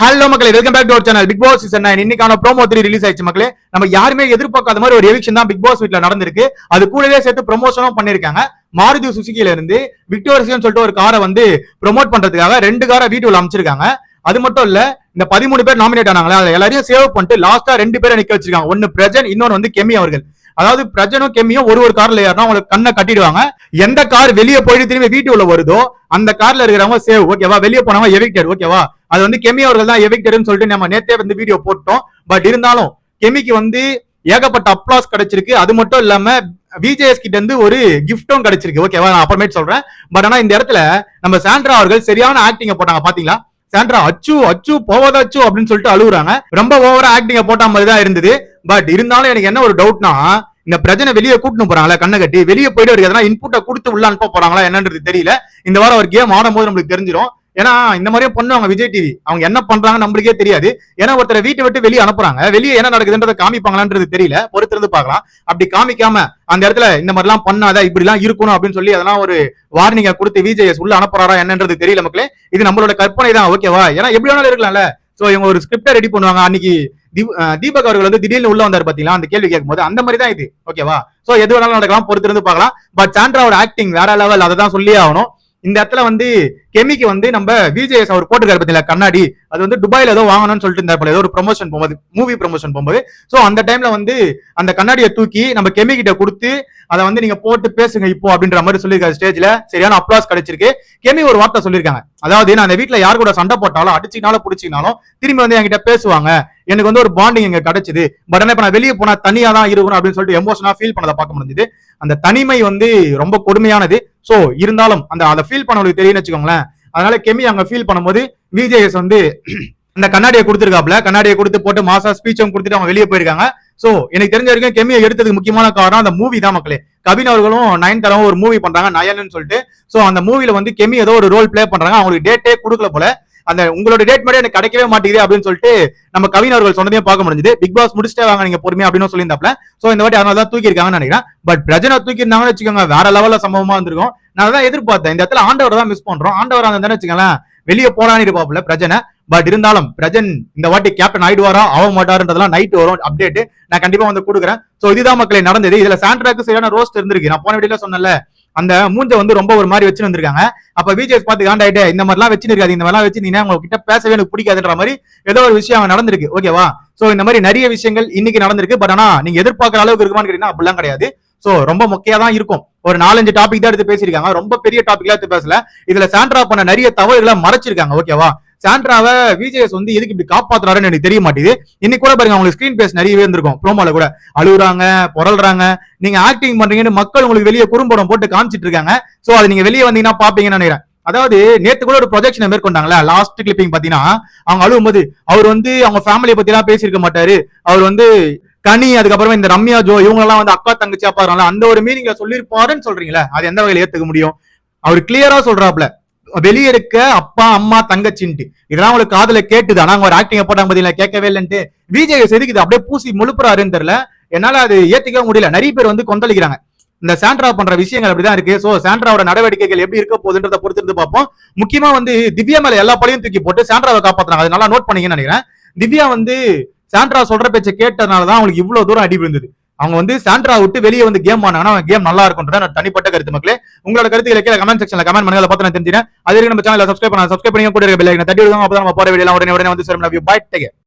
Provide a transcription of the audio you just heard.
Hello மக்களே, welcome back to our channel. Bigg Boss season 9 இன்னைக்கான promo 3 release ஆயிடுச்சு மக்களே. நம்ம யாருமே எதிர்பார்க்காத மாதிரி ஒரு எவிக்ஷன் தான் பிக் பாஸ் வீட்ல நடந்திருக்கு. அது கூடவே சேர்த்து ப்ரொமோஷனும் பண்ணிருக்காங்க. மாருதி சுசுகில இருந்து விக்டோரியஸ்னு சொல்லிட்டு ஒரு காரை வந்து ப்ரொமோட் பண்றதுக்காக 2 காரை வீட்டுல அமைச்சிருக்காங்க. அது மட்டும் இல்ல, இந்த 13 பேர் நாமினேட் ஆனாங்களா, எல்லாரையும் சேவ் பண்ணிட்டு லாஸ்டா 2 பேரை நிக்க வச்சிருக்காங்க. ஒன்னு பிரஜன், இன்னொன்னு வந்து கெமி அவர்கள். அதாவது பிரஜனும் கெமியும் ஒரு கார்ல ஏறினா அவங்களுக்கு கண்ணை கட்டிடுவாங்க. எந்த கார் வெளியே போயிட்டு திரும்பி வீட்டுக்குள்ள வருதோ அந்த கார்ல இருக்கிறவங்க சேவ், ஓகேவா? வெளியே போனவங்க எவிக்டட், ஓகேவா? அது வந்து கெமி அவர்கள் தான் எவிக்டட்னு சொல்லிட்டு நம்ம நேத்தே வந்து வீடியோ போட்டோம். பட் இருந்தாலும் கெமிக்கு வந்து ஏகப்பட்ட அப்ளாஸ் கிடைச்சிருக்கு. அது மட்டும் இல்லாம விஜேஎஸ் கிட்ட இருந்து ஒரு கிஃப்டும் கிடைச்சிருக்கு, ஓகேவா? நான் அப்புறமேட்டு சொல்றேன். பட் ஆனா இந்த இடத்துல நம்ம சாண்ட்ரா அவர்கள் சரியான ஆக்டிங்க போட்டாங்க. பாத்தீங்களா? சாண்ட்ரா அச்சு அச்சு போவதாச்சு அப்படின்னு சொல்லிட்டு அழுகுறாங்க. ரொம்ப ஓவரா ஆக்டிங்க போட்ட மாதிரி தான் இருந்தது. பட் இருந்தாலும் எனக்கு என்ன ஒரு டவுட்னா, இந்த பிரச்சனை வெளியே கூட்டணும் போறாங்களா, கண்ணை கட்டி வெளியே போயிட்டு அவருக்கு எதனா இன்புட்டை கொடுத்து உள்ள அனுப்ப போறாங்களா என்னன்றது தெரியல. இந்த வாரம் ஒரு கேம் ஆடும் போது நம்மளுக்கு தெரிஞ்சிடும். ஏன்னா இந்த மாதிரியே பண்ணுவாங்க விஜய் டிவி. அவங்க என்ன பண்றாங்க நம்மளுக்கே தெரியாது. ஏன்னா ஒருத்தரை வீட்டை விட்டு வெளியே அனுப்புறாங்க, வெளியே என்ன நடக்குதுன்றதை காமிப்பாங்களான்றது தெரியல. பொறுத்திருந்து பார்க்கலாம். அப்படி காமிக்காம அந்த இடத்துல இந்த மாதிரி எல்லாம் பண்ணாத, இப்படி எல்லாம் இருக்கணும் அப்படின்னு சொல்லி அதெல்லாம் ஒரு வார்னிங்கை கொடுத்து விஜய் உள்ள அனுப்புறாரா என்னன்றது தெரியல மக்களே. இது நம்மளோட கற்பனை தான், ஓகேவா? ஏன்னா எப்படி வேணாலும் இருக்கலாம்ல. சோ இவங்க ஒரு ஸ்கிரிப்டை ரெடி பண்ணுவாங்க. அன்னைக்கு தீபக் அவர்கள் வந்து திடீர்னு உள்ள வந்தாரு பாத்தீங்களா, அந்த கேள்வி கேட்கும் போது அந்த மாதிரி தான் இது, ஓகேவா? சோ எது வேணாலும் நடக்கலாம், பொறுத்திருந்து பார்க்கலாம். பட் சாண்ட்ராவோட ஆக்டிங் வேற லெவல், அதை தான் சொல்லியே ஆகணும். இந்த இடத்துல வந்து கெமிக்கு வந்து நம்ம விஜேஎஸ் அவர் போட்டுக்காரு பாத்தீங்களா கண்ணாடி, அது வந்து துபாயில ஏதோ வாங்கணும்னு சொல்லிட்டு இருந்தாரு, ஏதோ ஒரு ப்ரொமோஷன் போகும்போது, மூவி ப்ரொமோஷன் போகும்போது. சோ அந்த டைம்ல வந்து அந்த கண்ணாடியை தூக்கி நம்ம கெமி கிட்ட கொடுத்து அதை வந்து நீங்க போட்டு பேசுங்க இப்போ அப்படின்ற மாதிரி சொல்லியிருக்காரு ஸ்டேஜ்ல. சரியான அப்ளாஸ் கிடைச்சிருக்கு. கெமி ஒரு வார்த்தை சொல்லியிருக்காங்க, அதாவது நான் அந்த வீட்டுல யார் கூட சண்டை போட்டாலும் அடிச்சினாலும் புடிச்சினாலும் திரும்பி வந்து என்கிட்ட பேசுவாங்க, எனக்கு வந்து ஒரு பாண்டிங் இங்க கிடைச்சது. பட் ஆனா இப்ப நான் வெளியே போனா தனியா தான் இருக்கணும் அப்படின்னு சொல்லிட்டு எமோஷனா ஃபீல் பண்ணதை பார்க்க முடிஞ்சது. அந்த தனிமை வந்து ரொம்ப கொடுமையானது. சோ இருந்தாலும் அதை ஃபீல் பண்ணவங்களுக்கு தெரியும்னு வச்சுக்கோங்களேன். அதனால கெமி அங்க ஃபீல் பண்ணும்போது விஜேஎஸ் வந்து அந்த கண்ணாடியை கொடுத்துருக்காப்ல, கண்ணாடியை கொடுத்து போட்டு மாசா ஸ்பீச்சும் கொடுத்துட்டு அவங்க வெளியே போயிருக்காங்க. சோ எனக்கு தெரிஞ்ச வரைக்கும் கெமியை எடுத்ததுக்கு முக்கியமான காரணம் அந்த மூவி தான் மக்களே. கவின் அவர்களும் நயன்தாராவும் ஒரு மூவி பண்றாங்க, நயன்னு சொல்லிட்டு. சோ அந்த மூவில வந்து கெமி ஏதோ ஒரு ரோல் பிளே பண்றாங்க. அவங்களுக்கு டேட்டே கொடுக்கல போல. அந்த உங்களோட டேட் மட்டும் எனக்கு கிடைக்கவே மாட்டேங்குது அப்படின்னு சொல்லிட்டு நம்ம கவின் அவர்கள் சொன்னதையும் பார்க்க முடிஞ்சது. பிக் பாஸ் முடிச்சுட்டே வாங்க நீங்க பொறுமையா அப்படின்னு சொல்லியிருந்தாப்ல. சோ இந்த வாட்டி அதனால தான் தூக்கி இருக்காங்கன்னு நினைக்கிறேன். பட் பிரஜனை தூக்கி இருந்தாங்கன்னு வச்சுக்கோங்க, வேற லெவல்ல சம்பவமா இருந்திருக்கும். நான் தான் எதிர்பார்த்தேன். இந்த இடத்துல ஆண்டவர் தான் மிஸ் பண்றோம். ஆண்டவர் அந்த வச்சுக்கலாம் வெளியே போனான்னு இருப்பாப்புல பிரஜனை. பட் இருந்தாலும் பிரஜன் இந்த வாட்டி கேப்டன் ஆயிடுவாரா ஆக மாட்டாருன்றதெல்லாம் நைட் வரும் அப்டேட், நான் கண்டிப்பா வந்து கொடுக்குறேன். சோ இதுதான் மக்களே நடந்தது. இதுல சாண்ட்ராக்கு சரியான ரோஸ்ட் இருந்திருக்கு. நான் போன வீடியோல சொன்னல, அந்த மூஞ்ச வந்து ரொம்ப ஒரு மாதிரி வச்சு வந்திருக்காங்க. அப்ப விஜய் பார்த்து காண்டாயிட்டே, இந்த மாதிரிலாம் வச்சிருக்காது, இந்த மாதிரிலாம் வச்சிருந்தீங்கன்னா உங்ககிட்ட பேசவே எனக்கு பிடிக்காதுன்ற மாதிரி ஏதோ ஒரு விஷயம் நடந்திருக்கு, ஓகேவா? சோ இந்த மாதிரி நிறைய விஷயங்கள் இன்னைக்கு நடந்திருக்கு. பட் ஆனா நீங்க எதிர்பார்க்கிற அளவுக்கு இருக்குமான்னு கேட்டீங்கன்னா அப்படிலாம் கிடையாது. சோ ரொம்ப முக்கியமா தான் இருக்கும். ஒரு 4-5 டாபிக் தான் எடுத்து பேசியிருக்காங்க, ரொம்ப பெரிய டாபிக்லாம் எடுத்து பேசல. இதுல சாண்ட்ரா பண்ண நிறைய தவறுகளை மறைச்சிருக்காங்க, ஓகேவா? சாண்ட்ராவை விஜேஎஸ் வந்து எதுக்கு இப்படி காப்பாத்துறாருன்னு எனக்கு தெரிய மாட்டேது. இன்னைக்கு கூட பாருங்க, உங்களுக்கு ஸ்கிரீன் பேஸ் நிறையவே இருந்திருக்கும். ப்ரோமோல கூட அழுகுறாங்க, புரள்றாங்க, நீங்க ஆக்டிங் பண்றீங்கன்னு மக்கள் உங்களுக்கு வெளியே குறும்படம் போட்டு காமிச்சிட்டு இருக்காங்க. சோ அது நீங்க வெளியே வந்தீங்கன்னா பாப்பீங்கன்னு நினைக்கிறேன். அதாவது நேத்து கூட ஒரு ப்ரொஜெக்ஷனை மேற்கொண்டாங்களா, லாஸ்ட் கிளிப்பிங் பாத்தீங்கன்னா அவங்க அழுகும்போது அவர் வந்து அவங்க ஃபேமிலியை பத்தி எல்லாம் பேசியிருக்க மாட்டாரு. அவர் வந்து கனி, அதுக்கப்புறமா இந்த ரம்யா ஜோ இவங்க எல்லாம் வந்து அக்கா தங்கச்சியா பாருங்களா, அந்த ஒரு மீனிங்ல சொல்லிருப்பாருன்னு சொல்றீங்களா, அது எந்த வகையில ஏத்துக்க முடியும்? அவர் கிளியரா சொல்றாப்ல, வெளியே இருக்க அப்பா அம்மா தங்கச்சின்ட்டு. இதெல்லாம் உங்களுக்கு காதுல கேட்டுது. ஆனா அவங்க ஒரு ஆக்டிங் போட்டாங்க பாத்தீங்களா, கேட்கவே இல்லைன்ட்டு விஜய் எதுக்கு அப்படியே பூசி முழுப்புறாருன்னு தெரியல. என்னால அது ஏத்துக்கவே முடியல. நிறைய பேர் வந்து கொந்தளிக்கிறாங்க. இந்த சாண்ட்ரா பண்ற விஷயங்கள் அப்படிதான் இருக்கு. சோ சாண்ட்ராவோட நடவடிக்கைகள் எப்படி இருக்க போகுதுன்றத பொறுத்து இருந்து பார்ப்போம். முக்கியமா வந்து திவ்யா மேல எல்லா பழையும் தூக்கி போட்டு சாண்ட்ராவை காப்பாத்துறாங்க. அது நல்லா நோட் பண்ணீங்கன்னு நினைக்கிறேன். திவ்யா வந்து சாண்ட்ரா சொல்ற பேச்சை கேட்டதுனாலதான் அவங்களுக்கு இவ்வளவு தூரம் அடி விழுந்தது. அவங்க வந்து சாண்ட்ரா விட்டு வெளியே வந்து கேம் ஆனாங்கன்னா கேம் நல்லா இருக்கும்ன்றத தனிப்பட்ட கருத்து மக்களே. உங்களோட கருத்துக்களை கீழே கமெண்ட் செக்ஷன்ல கமெண்ட் பண்ணுங்க, பார்த்து நான் தெரிஞ்சுக்கிறேன். அதே நம்ம சேனலை சப்ஸ்கிரைப் பண்ணி கூட பெல் ஐகானை தட்டி விடுங்க. அப்பதான் நம்ம போற வீடியோ உடனே வந்து சேரும். Love you, bye, take care.